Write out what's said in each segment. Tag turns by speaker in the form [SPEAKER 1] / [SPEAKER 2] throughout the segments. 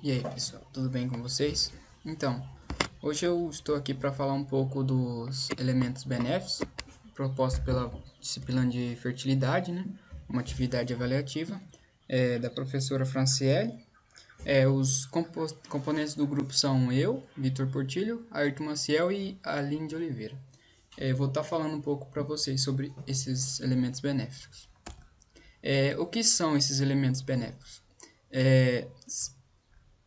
[SPEAKER 1] E aí pessoal, tudo bem com vocês? Então, hoje eu estou aqui para falar um pouco dos elementos benéficos propostos pela disciplina de fertilidade, né? Uma atividade avaliativa da professora Franciele. Os componentes do grupo são eu, Vitor Portilho, Ayrton Maciel e Aline de Oliveira. Vou estar falando um pouco para vocês sobre esses elementos benéficos. O que são esses elementos benéficos? É,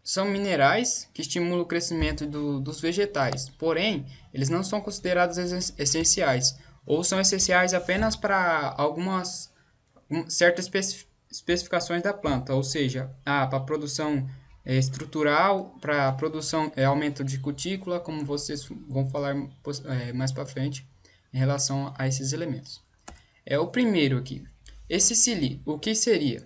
[SPEAKER 1] São minerais que estimulam o crescimento dos vegetais, porém, eles não são considerados essenciais, ou são essenciais apenas para algumas certas especificações da planta, ou seja, para a produção estrutural, para a produção, aumento de cutícula, como vocês vão falar mais para frente em relação a esses elementos. O primeiro aqui. O que seria?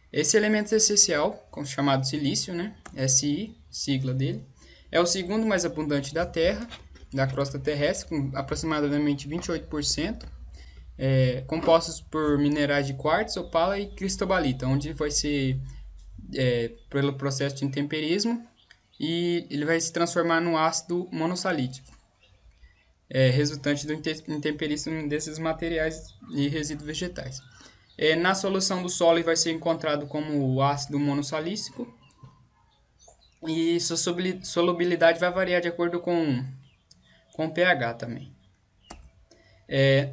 [SPEAKER 1] Esse elemento essencial, chamado silício, né? Si, sigla dele, é o segundo mais abundante da Terra, da crosta terrestre, com aproximadamente 28%, compostos por minerais de quartzo, opala e cristobalita, onde vai ser pelo processo de intemperismo e ele vai se transformar no ácido monossalítico, resultante do intemperismo desses materiais e resíduos vegetais. Na solução do solo vai ser encontrado como o ácido monossalícico e sua solubilidade vai variar de acordo com o pH também.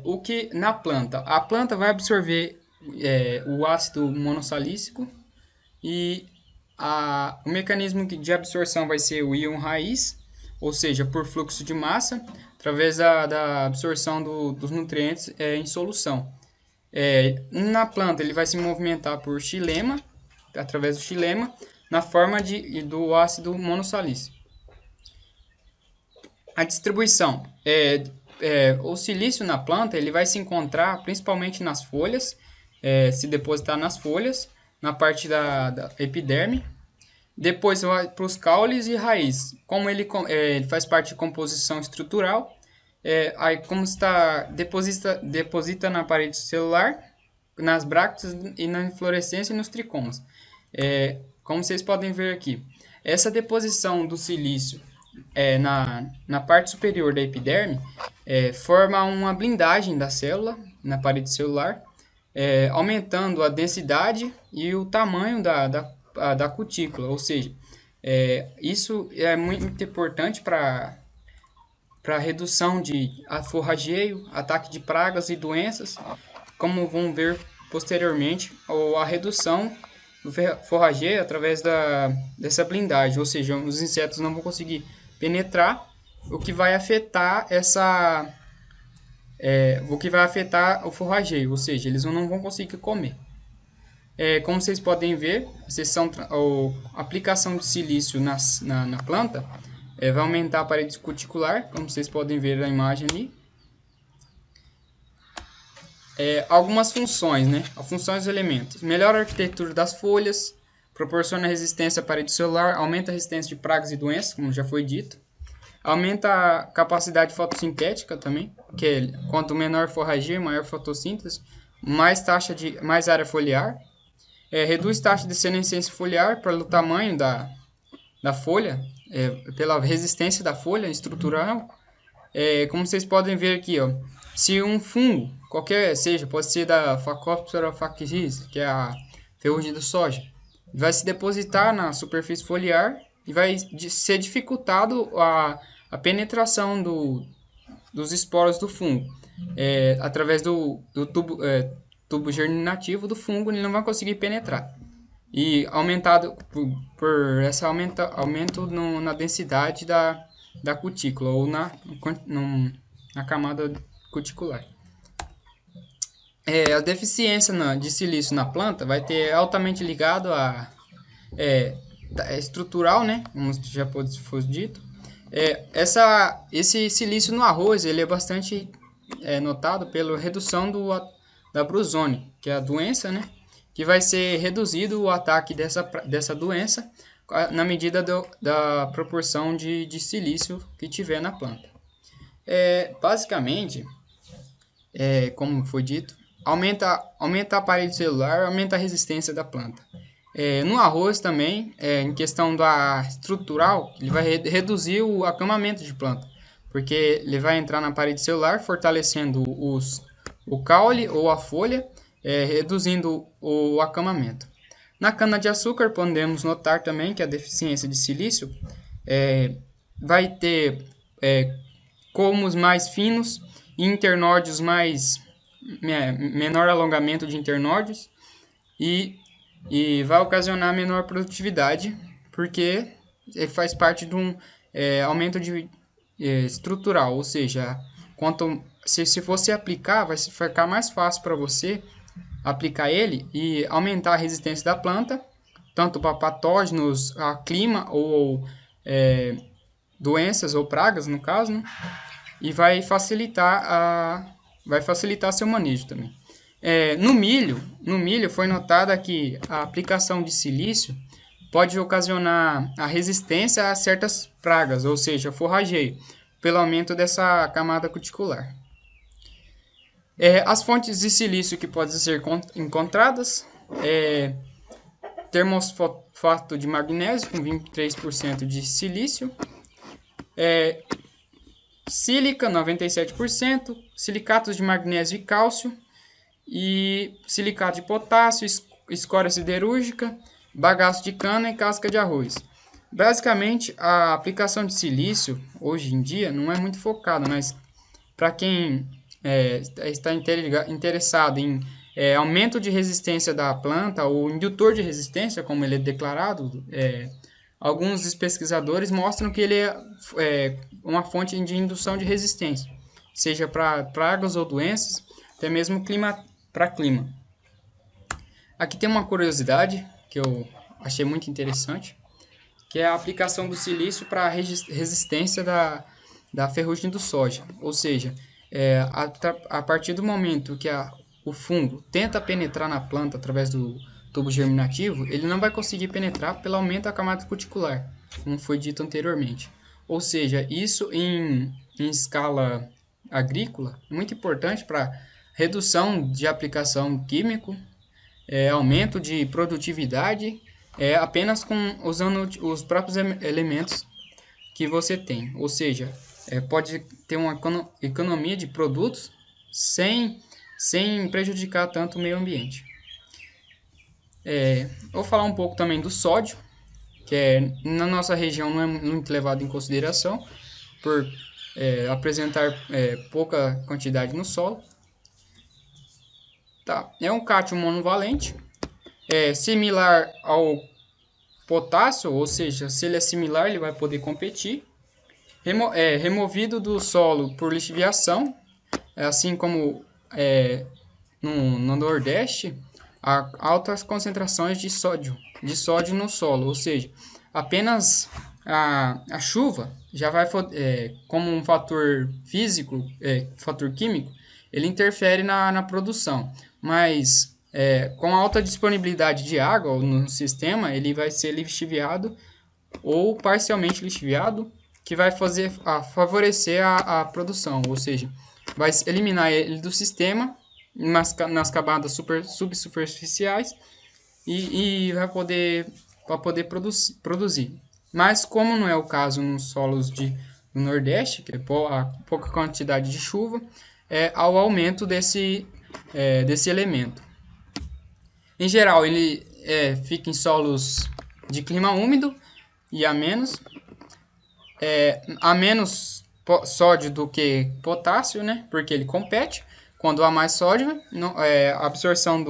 [SPEAKER 1] O que na planta? A planta vai absorver o ácido monossalícico e o mecanismo de absorção vai ser o íon raiz, ou seja, por fluxo de massa, através da absorção dos nutrientes em solução. Na planta ele vai se movimentar por xilema, através do xilema, na forma do ácido monossalícico. A distribuição o silício na planta ele vai se encontrar principalmente nas folhas, se depositar nas folhas, na parte da epiderme. Depois vai para os caules e raiz. Como ele faz parte de composição estrutural, aí como está deposita na parede celular, nas bracteas e na inflorescência e nos tricomas. Como vocês podem ver aqui, essa deposição do silício na parte superior da epiderme forma uma blindagem da célula na parede celular, aumentando a densidade e o tamanho da cutícula, ou seja, isso é muito importante para redução de forrageio, ataque de pragas e doenças, como vão ver posteriormente, ou a redução do forrageio através dessa blindagem, ou seja, os insetos não vão conseguir penetrar, o que vai afetar o forrageio, ou seja, eles não vão conseguir comer. Como vocês podem ver, a aplicação de silício na planta vai aumentar a parede cuticular, como vocês podem ver na imagem ali. Algumas funções, né? As funções dos elementos. Melhora a arquitetura das folhas, proporciona resistência à parede celular, aumenta a resistência de pragas e doenças, como já foi dito. Aumenta a capacidade fotossintética também, que quanto menor forrageio, maior fotossíntese, mais área foliar. Reduz taxa de senescência foliar pelo tamanho da folha, pela resistência da folha estrutural. Como vocês podem ver aqui, ó, se um fungo, qualquer seja, pode ser da Phacospora phaccis, que é a ferrugem do soja, vai se depositar na superfície foliar e vai ser dificultado a penetração dos esporos do fungo. Através do tubo germinativo do fungo, ele não vai conseguir penetrar. E aumentado por esse aumento na densidade da cutícula ou na camada cuticular. A deficiência de silício na planta vai ter altamente ligado a estrutural, né, como já foi dito. Esse silício no arroz ele é bastante notado pela redução da brusone, que é a doença, né, que vai ser reduzido o ataque dessa doença na medida da proporção de silício que tiver na planta. Basicamente, como foi dito, aumenta a parede celular, aumenta a resistência da planta. No arroz também, em questão da estrutural, ele vai reduzir o acamamento de planta, porque ele vai entrar na parede celular, fortalecendo o caule ou a folha, reduzindo o acamamento. Na cana-de-açúcar, podemos notar também que a deficiência de silício vai ter colmos mais finos e internódios menor alongamento de internódios e vai ocasionar menor produtividade, porque ele faz parte de um aumento estrutural, ou seja, se você aplicar, vai ficar mais fácil para você aplicar ele e aumentar a resistência da planta, tanto para patógenos, a clima ou doenças ou pragas, no caso, né? E vai facilitar seu manejo também. No milho foi notada que a aplicação de silício pode ocasionar a resistência a certas pragas, ou seja, forrageio, pelo aumento dessa camada cuticular. As fontes de silício que podem ser encontradas termosfato de magnésio com 23% de silício, sílica 97%, silicatos de magnésio e cálcio, e silicato de potássio, escória siderúrgica, bagaço de cana e casca de arroz. Basicamente, a aplicação de silício, hoje em dia, não é muito focada, mas para quem está interessado em aumento de resistência da planta, ou indutor de resistência, como ele é declarado, alguns pesquisadores mostram que ele é uma fonte de indução de resistência, seja para pragas ou doenças, até mesmo para clima. Aqui tem uma curiosidade que eu achei muito interessante, que é a aplicação do silício para a resistência da ferrugem do soja. Ou seja, a partir do momento que o fungo tenta penetrar na planta através do tubo germinativo, ele não vai conseguir penetrar pelo aumento da camada cuticular, como foi dito anteriormente. Ou seja, isso em escala agrícola é muito importante para redução de aplicação químico, aumento de produtividade, apenas usando os próprios elementos que você tem. Ou seja, pode ter uma economia de produtos sem prejudicar tanto o meio ambiente. Vou falar um pouco também do sódio, que na nossa região não é muito levado em consideração, por apresentar pouca quantidade no solo. É um cátion monovalente, similar ao potássio, ou seja, se ele é similar, ele vai poder competir. Removido do solo por lixiviação, assim como no Nordeste, há altas concentrações de sódio no solo, ou seja, apenas a chuva já vai, como um fator físico, fator químico, ele interfere na produção, mas com a alta disponibilidade de água no sistema, ele vai ser lixiviado ou parcialmente lixiviado, que vai favorecer a produção, ou seja, vai eliminar ele do sistema nas camadas subsuperficiais e vai poder produzir. Mas como não é o caso nos solos do Nordeste, que é pouca quantidade de chuva, ao aumento desse elemento. Em geral, ele fica em solos de clima úmido e a menos sódio do que potássio, né? Porque ele compete. Quando há mais sódio, a absorção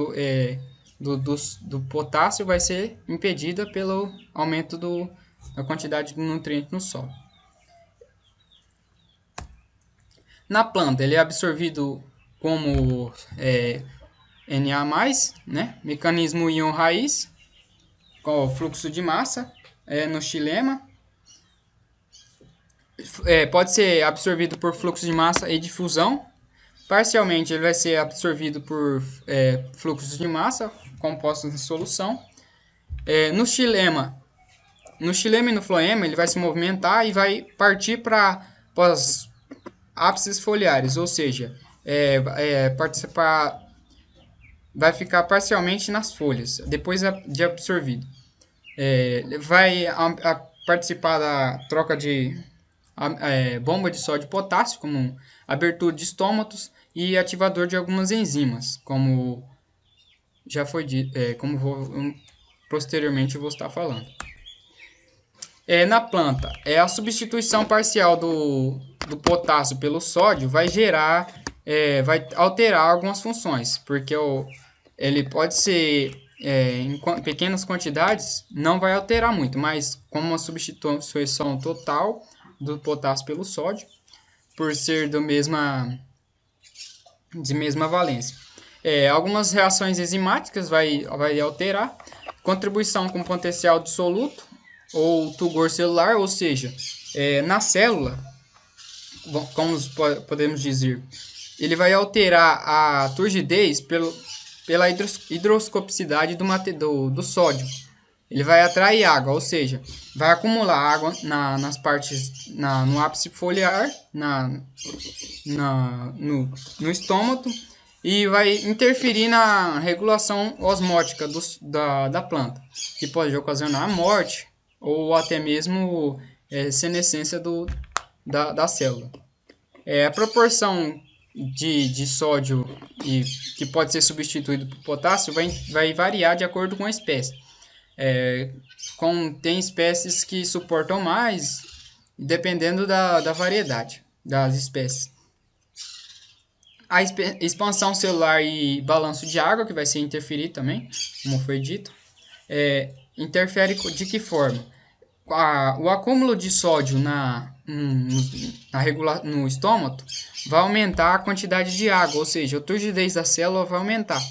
[SPEAKER 1] do potássio vai ser impedida pelo aumento da quantidade de nutrientes no solo. Na planta, ele é absorvido como Na+, né? Mecanismo íon raiz, com o fluxo de massa no xilema. Pode ser absorvido por fluxo de massa e difusão. Parcialmente ele vai ser absorvido por fluxos de massa compostos em solução. No xilema e no floema ele vai se movimentar e vai partir para os ápices foliares, ou seja, participar vai ficar parcialmente nas folhas, depois de absorvido. Vai participar da troca de bomba de sódio e potássio, como abertura de estômatos e ativador de algumas enzimas, como já foi dito, posteriormente eu vou estar falando. Na planta, a substituição parcial do potássio pelo sódio vai vai alterar algumas funções, porque ele pode ser em pequenas quantidades, não vai alterar muito, mas como uma substituição total do potássio pelo sódio, por ser de mesma valência. Algumas reações enzimáticas vai alterar, contribuição com potencial dissoluto ou turgor celular, ou seja, na célula, como podemos dizer, ele vai alterar a turgidez pela hidroscopicidade do sódio. Ele vai atrair água, ou seja, vai acumular água nas partes, no ápice foliar, no estômago, e vai interferir na regulação osmótica da planta, que pode ocasionar a morte ou até mesmo senescência da célula. A proporção de sódio que pode ser substituído por potássio vai variar de acordo com a espécie. Tem espécies que suportam mais, dependendo da variedade das espécies. A expansão celular e balanço de água, que vai ser interferir também, como foi dito. Interfere de que forma? O acúmulo de sódio no estômago vai aumentar a quantidade de água, ou seja, a turgidez da célula vai aumentar.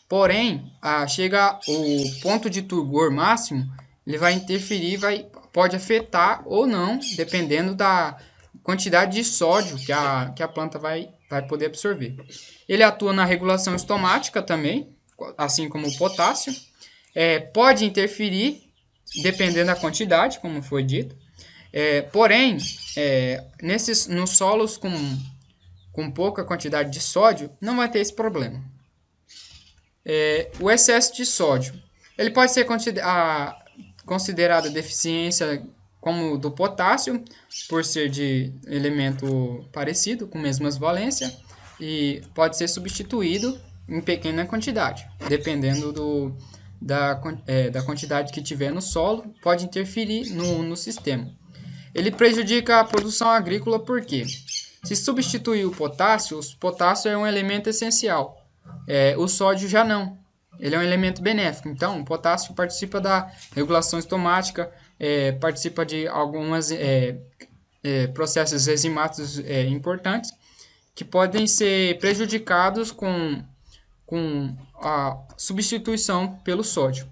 [SPEAKER 1] Porém, chega o ponto de turgor máximo, ele vai interferir, pode afetar ou não, dependendo da quantidade de sódio que a planta vai poder absorver. Ele atua na regulação estomática também, assim como o potássio. Pode interferir, dependendo da quantidade, como foi dito. Porém, nos solos com pouca quantidade de sódio, não vai ter esse problema. O excesso de sódio, ele pode ser considerado deficiência como do potássio, por ser de elemento parecido, com mesmas valências, e pode ser substituído em pequena quantidade, dependendo da quantidade que tiver no solo, pode interferir no sistema. Ele prejudica a produção agrícola porque, se substituir o potássio é um elemento essencial. O sódio já não. Ele é um elemento benéfico. Então, o potássio participa da regulação estomática, participa de alguns processos enzimáticos importantes que podem ser prejudicados com a substituição pelo sódio.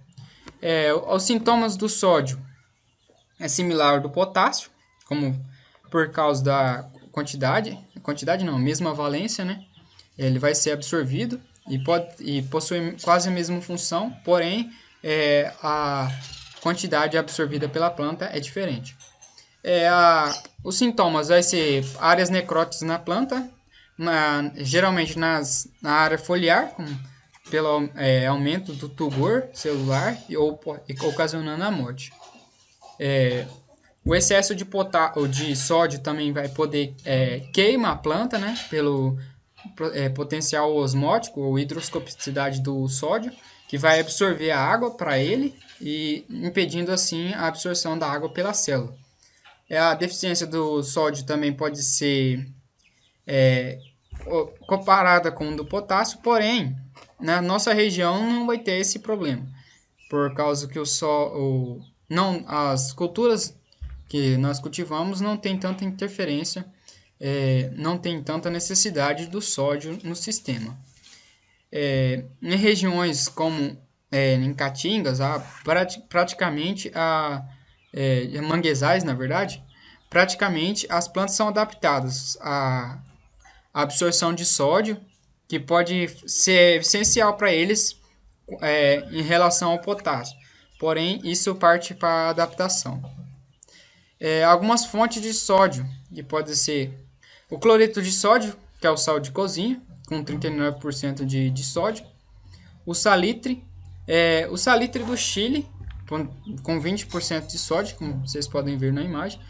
[SPEAKER 1] Os sintomas do sódio é similar ao do potássio, como por causa da quantidade não, mesma valência, né? Ele vai ser absorvido e possui quase a mesma função, porém a quantidade absorvida pela planta é diferente. Os sintomas vai ser áreas necróticas na planta, geralmente na área foliar, pelo aumento do turgor celular ou ocasionando a morte. O excesso de sódio também vai poder queimar a planta, né, pelo potencial osmótico ou hidroscopicidade do sódio, que vai absorver a água para ele e impedindo assim a absorção da água pela célula. A deficiência do sódio também pode ser comparada com o do potássio, porém na nossa região não vai ter esse problema, por causa que as culturas que nós cultivamos não tem tanta interferência, não tem tanta necessidade do sódio no sistema. Em regiões como em Caatingas, praticamente manguezais, na verdade, praticamente as plantas são adaptadas à absorção de sódio, que pode ser essencial para eles em relação ao potássio. Porém, isso parte para a adaptação. Algumas fontes de sódio, que pode ser o cloreto de sódio, que é o sal de cozinha, com 39% de sódio. o salitre do Chile, com 20% de sódio, como vocês podem ver na imagem,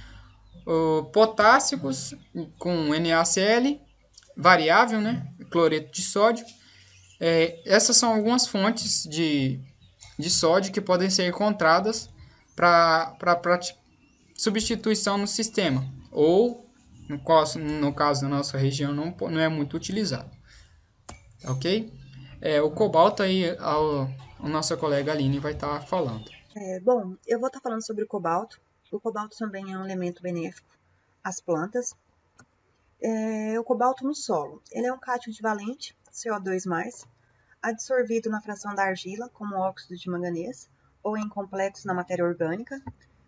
[SPEAKER 1] potássicos com NaCl, variável, né? Cloreto de sódio. Essas são algumas fontes de sódio que podem ser encontradas para substituição no sistema, ou no caso da nossa região não é muito utilizado, ok? O cobalto aí a nossa colega Aline vai estar falando.
[SPEAKER 2] Bom, eu vou estar falando sobre o cobalto. O cobalto também é um elemento benéfico às plantas. O cobalto no solo. Ele é um cátion divalente, CO2+, adsorvido na fração da argila, como óxido de manganês, ou em complexos na matéria orgânica.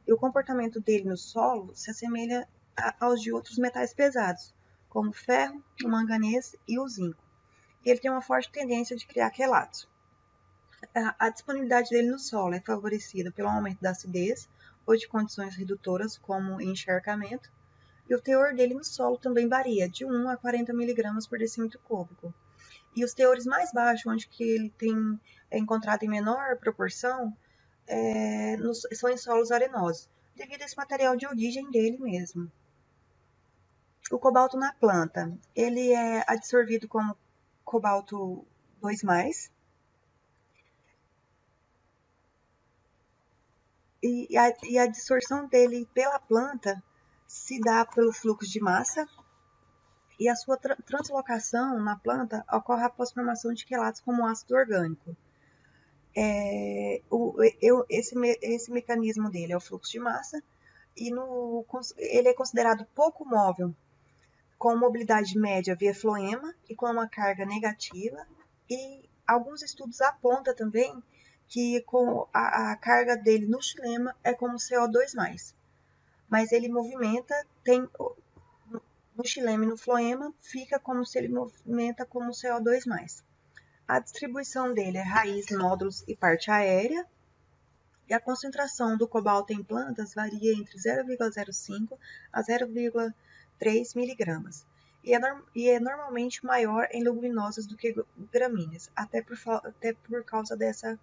[SPEAKER 2] E o comportamento dele no solo se assemelha aos de outros metais pesados, como o ferro, o manganês e o zinco. E ele tem uma forte tendência de criar quelatos. A disponibilidade dele no solo é favorecida pelo aumento da acidez ou de condições redutoras, como encharcamento, e o teor dele no solo também varia, de 1 a 40 mg por decímetro cúbico. E os teores mais baixos, onde que ele é encontrado em menor proporção, são em solos arenosos, devido a esse material de origem dele mesmo. O cobalto na planta, ele é adsorvido como cobalto 2+, e a absorção dele pela planta se dá pelo fluxo de massa, e a sua translocação na planta ocorre após a formação de quelatos como ácido orgânico. Esse mecanismo dele é o fluxo de massa, e ele é considerado pouco móvel, com mobilidade média via floema e com uma carga negativa, e alguns estudos apontam também que com a carga dele no xilema é como CO2+, mas ele movimenta, no xilema e no floema, fica como se ele movimenta como CO2+. A distribuição dele é raiz, nódulos e parte aérea, e a concentração do cobalto em plantas varia entre 0,05 a 0,3 miligramas, e é normalmente maior em leguminosas do que gramíneas, até por causa dessa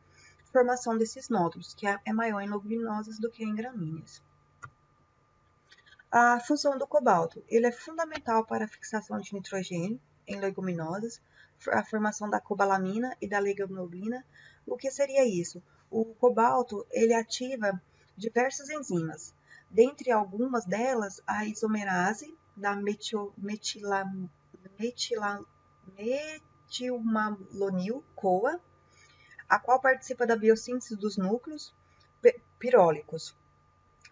[SPEAKER 2] formação desses nódulos, que é maior em leguminosas do que em gramíneas. A função do cobalto, ele é fundamental para a fixação de nitrogênio em leguminosas, a formação da cobalamina e da leguminoglina. O que seria isso? O cobalto, ele ativa diversas enzimas, dentre algumas delas a isomerase da metilmalonil CoA, a qual participa da biossíntese dos núcleos pirólicos.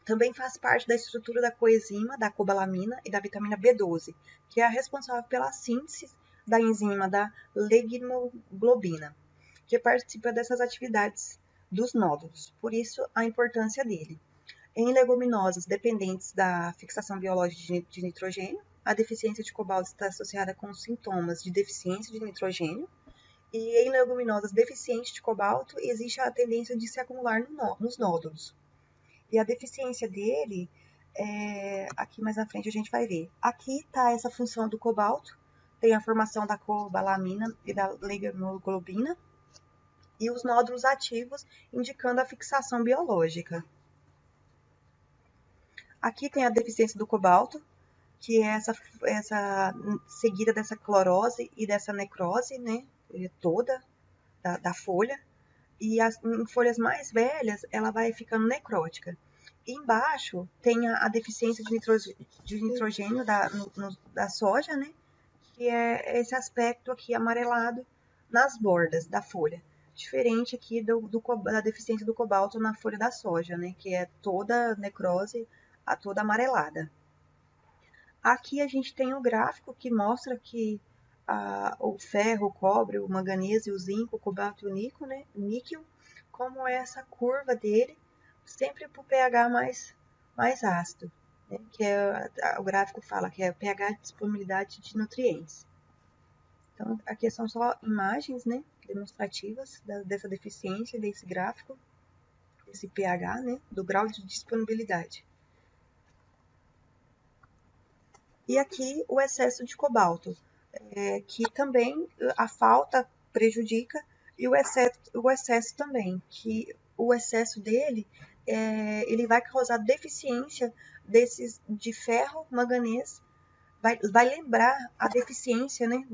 [SPEAKER 2] Também faz parte da estrutura da coenzima, da cobalamina e da vitamina B12, que é a responsável pela síntese da enzima da legimoglobina, que participa dessas atividades dos nódulos, por isso a importância dele. Em leguminosas dependentes da fixação biológica de nitrogênio, a deficiência de cobalto está associada com sintomas de deficiência de nitrogênio, e em leguminosas deficientes de cobalto existe a tendência de se acumular nos nódulos. E a deficiência dele, aqui mais na frente a gente vai ver. Aqui está essa função do cobalto, tem a formação da cobalamina e da legimoglobina, e os nódulos ativos indicando a fixação biológica. Aqui tem a deficiência do cobalto, que é essa seguida dessa clorose e dessa necrose, né, toda da folha. E em folhas mais velhas, ela vai ficando necrótica. E embaixo tem a deficiência de nitrogênio da soja, né? Que é esse aspecto aqui amarelado nas bordas da folha. Diferente aqui da deficiência do cobalto na folha da soja, né? Que é toda necrose, toda amarelada. Aqui a gente tem um gráfico que mostra que o ferro, o cobre, o manganês e o zinco, o cobalto e o níquel, como é essa curva dele, sempre para o pH mais ácido, né? Que o gráfico fala que é o pH de disponibilidade de nutrientes. Então, aqui são só imagens, né, demonstrativas dessa deficiência, desse gráfico, desse pH, né, do grau de disponibilidade. E aqui o excesso de cobalto, que também a falta prejudica E o excesso também, que o excesso dele, ele vai causar deficiência de ferro, manganês, vai lembrar a deficiência, né,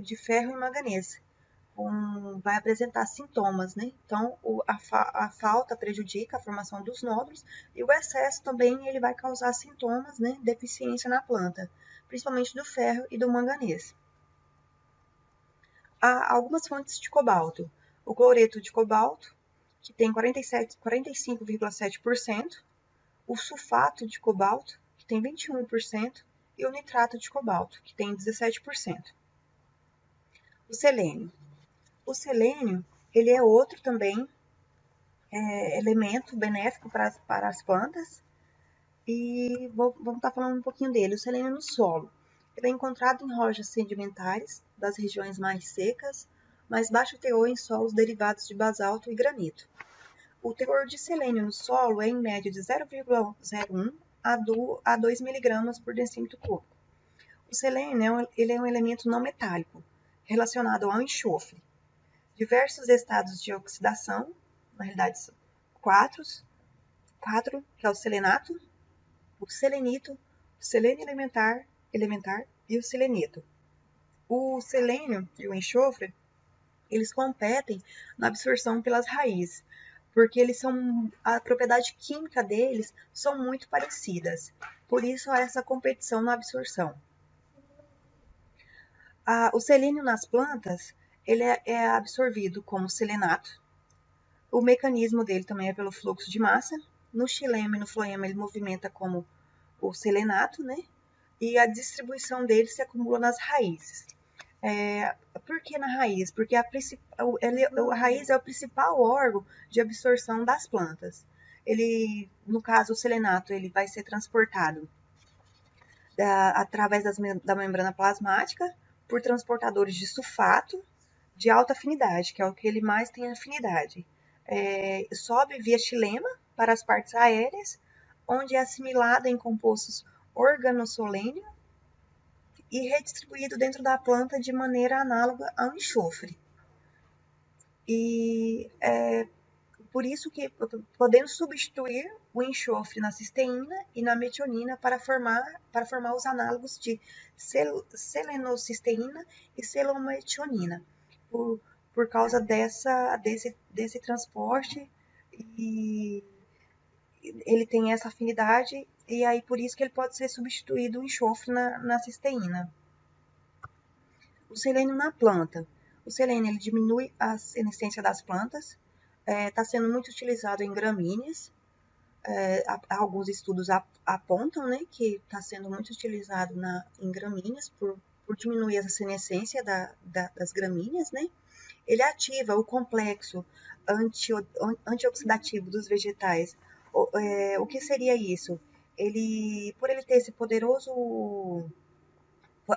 [SPEAKER 2] de ferro e manganês. Vai apresentar sintomas, né? Então, a falta prejudica a formação dos nódulos e o excesso também ele vai causar sintomas, né? Deficiência na planta, principalmente do ferro e do manganês. Há algumas fontes de cobalto. O cloreto de cobalto, que tem 45,7%, o sulfato de cobalto, que tem 21%, e o nitrato de cobalto, que tem 17%. O selênio. O selênio, ele é outro também elemento benéfico para as plantas. E vamos estar falando um pouquinho dele. O selênio no solo. Ele é encontrado em rochas sedimentares das regiões mais secas, mas baixo teor em solos derivados de basalto e granito. O teor de selênio no solo é em média de 0,01 a 2 mg por decímetro cúbico. O selênio ele é um elemento não metálico, relacionado ao enxofre. Diversos estados de oxidação, na realidade são quatro, que é o selenato, o selenito, o selênio elementar e o selenito. O selênio e o enxofre, eles competem na absorção pelas raízes, porque a propriedade química deles são muito parecidas. Por isso há essa competição na absorção. O selênio nas plantas, ele é absorvido como selenato. O mecanismo dele também é pelo fluxo de massa. No xilema e no floema ele movimenta como o selenato, né? E a distribuição dele se acumula nas raízes. Por que na raiz? Porque a raiz é o principal órgão de absorção das plantas. No caso, o selenato, ele vai ser transportado através da membrana plasmática por transportadores de sulfato de alta afinidade, que é o que ele mais tem afinidade. Sobe via xilema para as partes aéreas, onde é assimilada em compostos organosolênio e redistribuído dentro da planta de maneira análoga ao enxofre. E por isso que podemos substituir o enxofre na cisteína e na metionina para formar os análogos de selenocisteína e selometionina, por causa desse transporte, e ele tem essa afinidade, e aí por isso que ele pode ser substituído o enxofre na cisteína. O selênio na planta. O selênio ele diminui a senescência das plantas, está sendo muito utilizado em gramíneas. Alguns estudos apontam, né, que está sendo muito utilizado em gramíneas por diminuir a senescência das gramíneas, né? Ele ativa o complexo antioxidativo dos vegetais. O que seria isso? Por ele ter esse poderoso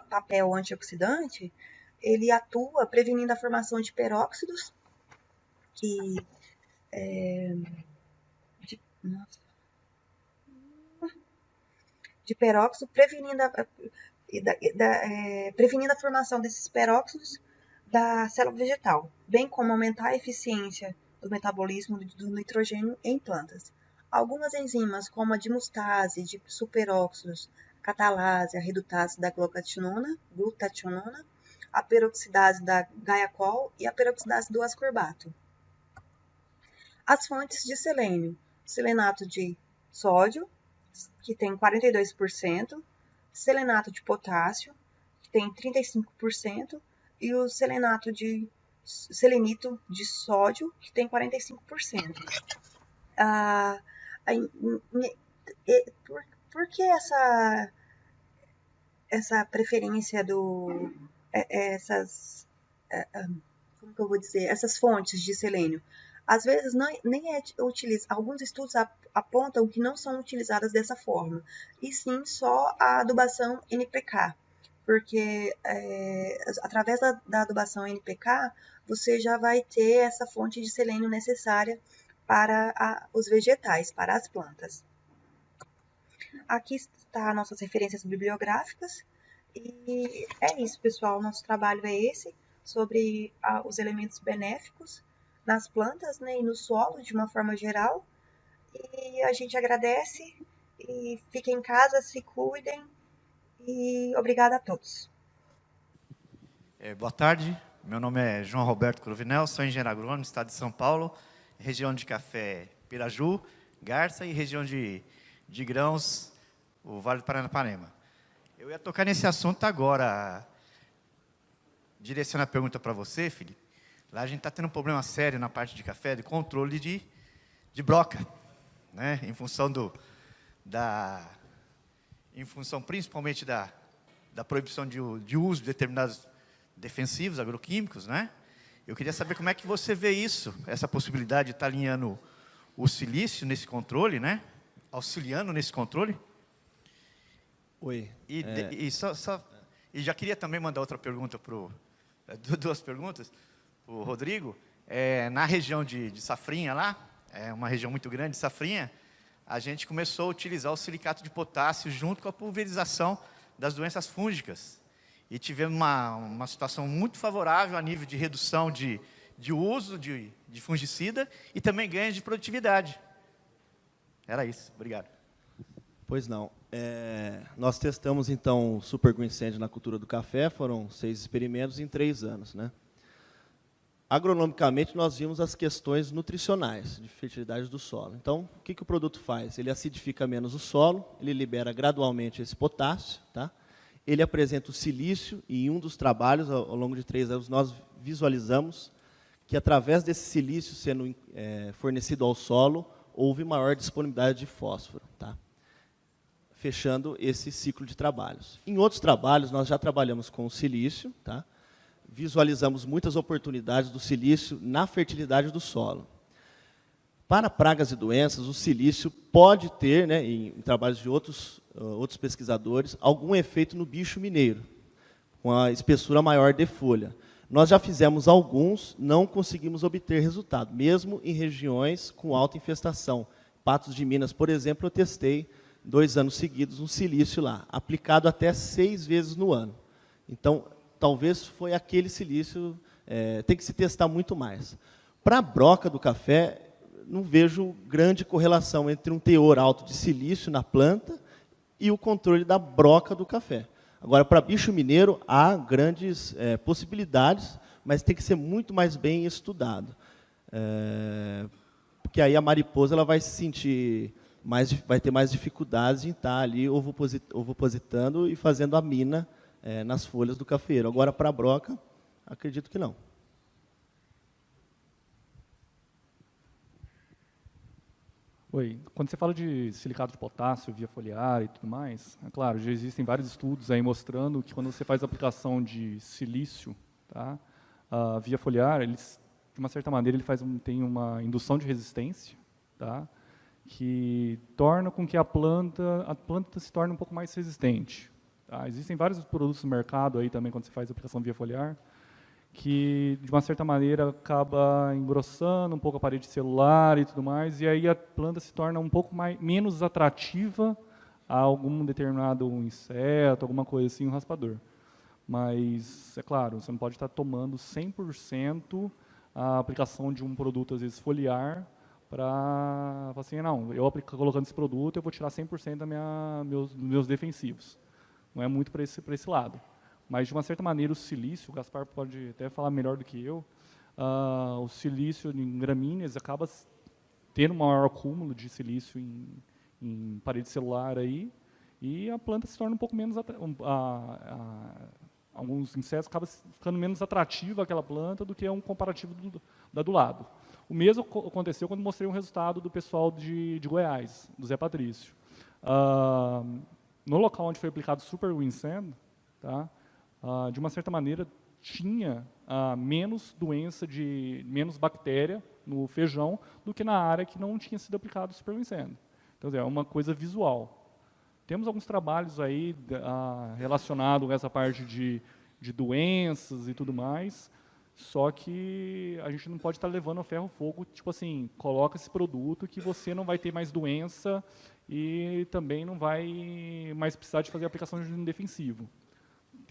[SPEAKER 2] papel antioxidante, ele atua prevenindo a formação de peróxidos, de peróxido, prevenindo a formação desses peróxidos da célula vegetal, bem como aumentar a eficiência do metabolismo do nitrogênio em plantas. Algumas enzimas, como a dimustase de superóxidos, a catalase, a redutase da glutationona, a peroxidase da gaiacol e a peroxidase do ascorbato. As fontes de selênio: selenato de sódio, que tem 42%, selenato de potássio, que tem 35%, e o selenito de sódio, que tem 45%. Por que essa preferência como que eu vou dizer, essas fontes de selênio? Às vezes nem é utilizado, alguns estudos apontam que não são utilizadas dessa forma, e sim só a adubação NPK, porque através da adubação NPK você já vai ter essa fonte de selênio necessária para os vegetais, para as plantas. Aqui está nossas referências bibliográficas, e é isso, pessoal, nosso trabalho é esse. sobre os elementos benéficos nas plantas, né, e no solo de uma forma geral. E a gente agradece e fiquem em casa, se cuidem e obrigada a todos.
[SPEAKER 3] Boa tarde, meu nome é João Roberto Cruvinel, sou engenheiro agrônomo do estado de São Paulo, região de café Piraju, Garça e região de grãos, o Vale do Paranapanema. Eu ia tocar nesse assunto agora, direcionar a pergunta para você, Felipe. Lá a gente está tendo um problema sério na parte de café, de controle de broca, né? Em função principalmente da proibição de uso de determinados defensivos, agroquímicos, né? Eu queria saber como é que você vê isso, essa possibilidade de estar alinhando o silício nesse controle, né? Auxiliando nesse controle.
[SPEAKER 4] Oi.
[SPEAKER 3] E já queria também mandar outra pergunta duas perguntas para o Rodrigo. Na região de Safrinha lá, é uma região muito grande de Safrinha, a gente começou a utilizar o silicato de potássio junto com a pulverização das doenças fúngicas. E tivemos uma situação muito favorável a nível de redução de uso de fungicida e também ganho de produtividade. Era isso. Obrigado.
[SPEAKER 4] Pois não. Nós testamos, então, o Super Green Sand na cultura do café, foram 6 experimentos em 3 anos. Né? Agronomicamente, nós vimos as questões nutricionais, de fertilidade do solo. Então, o que o produto faz? Ele acidifica menos o solo, ele libera gradualmente esse potássio, tá? Ele apresenta o silício, e em um dos trabalhos, ao longo de 3 anos, nós visualizamos que, através desse silício sendo fornecido ao solo, houve maior disponibilidade de fósforo, tá? Fechando esse ciclo de trabalhos. Em outros trabalhos, nós já trabalhamos com o silício, tá? Visualizamos muitas oportunidades do silício na fertilidade do solo. Para pragas e doenças, o silício pode ter, né, em trabalhos de outros pesquisadores, algum efeito no bicho mineiro, com a espessura maior de folha. Nós já fizemos alguns, não conseguimos obter resultado, mesmo em regiões com alta infestação. Patos de Minas, por exemplo, eu testei 2 anos seguidos um silício lá, aplicado até 6 vezes no ano. Então, talvez foi aquele silício, tem que se testar muito mais. Para a broca do café, não vejo grande correlação entre um teor alto de silício na planta e o controle da broca do café. Agora, para bicho mineiro, há grandes possibilidades, mas tem que ser muito mais bem estudado. Porque aí a mariposa ela vai se sentir vai ter mais dificuldades em estar ali ovopositando e fazendo a mina nas folhas do cafeiro. Agora, para a broca, acredito que não.
[SPEAKER 5] Oi, quando você fala de silicato de potássio, via foliar e tudo mais, é claro, já existem vários estudos aí mostrando que quando você faz a aplicação de silício, tá, via foliar, eles, de uma certa maneira, ele tem uma indução de resistência, tá, que torna com que a planta se torne um pouco mais resistente. Tá? Existem vários produtos no mercado aí também, quando você faz a aplicação via foliar, que, de uma certa maneira, acaba engrossando um pouco a parede celular e tudo mais, e aí a planta se torna um pouco menos atrativa a algum determinado inseto, alguma coisa assim, um raspador. Mas, é claro, você não pode estar tomando 100% a aplicação de um produto, às vezes, foliar, para falar assim, não, colocando esse produto, eu vou tirar 100% dos meus defensivos. Não é muito para esse lado. Mas, de uma certa maneira, o silício, o Gaspar pode até falar melhor do que eu, o silício em gramíneas acaba tendo um maior acúmulo de silício em parede celular aí, e a planta se torna um pouco menos... alguns insetos acabam ficando menos atrativa aquela planta do que um comparativo do lado. O mesmo aconteceu quando mostrei um resultado do pessoal de Goiás, do Zé Patrício. No local onde foi aplicado Super Green Sand, tá, de uma certa maneira, tinha menos doença, menos bactéria no feijão do que na área que não tinha sido aplicado Super Green Sand. Então, é uma coisa visual. Temos alguns trabalhos aí relacionados a essa parte de doenças e tudo mais, só que a gente não pode estar levando a ferro fogo, tipo assim, coloca esse produto que você não vai ter mais doença e também não vai mais precisar de fazer a aplicação de um defensivo.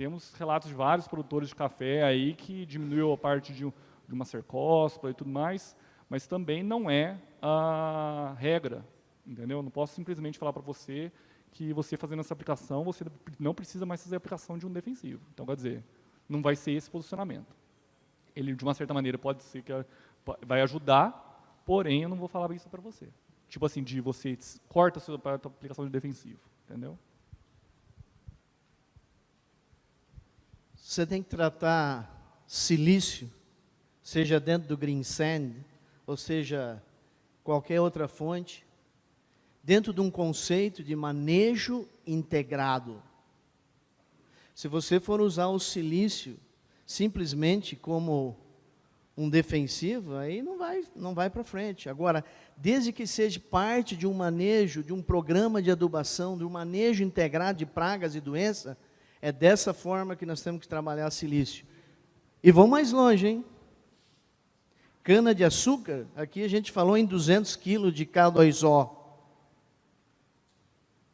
[SPEAKER 5] temos relatos de vários produtores de café aí que diminuiu a parte de uma cercóspora e tudo mais, mas também não é a regra, entendeu? Eu não posso simplesmente falar para você que você fazendo essa aplicação, você não precisa mais fazer a aplicação de um defensivo. Então, quer dizer, não vai ser esse posicionamento. Ele, de uma certa maneira, pode ser que vai ajudar, porém, eu não vou falar isso para você. Tipo assim, de você corta a sua aplicação de defensivo, entendeu?
[SPEAKER 6] Você tem que tratar silício, seja dentro do green sand, ou seja, qualquer outra fonte, dentro de um conceito de manejo integrado. Se você for usar o silício simplesmente como um defensivo, aí não vai para frente. Agora, desde que seja parte de um manejo, de um programa de adubação, de um manejo integrado de pragas e doenças, é dessa forma que nós temos que trabalhar silício. E vamos mais longe, hein? Cana-de-açúcar, aqui a gente falou em 200 kg de K2O.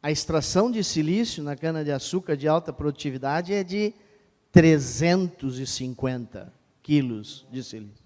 [SPEAKER 6] A extração de silício na cana-de-açúcar de alta produtividade é de 350 quilos de silício.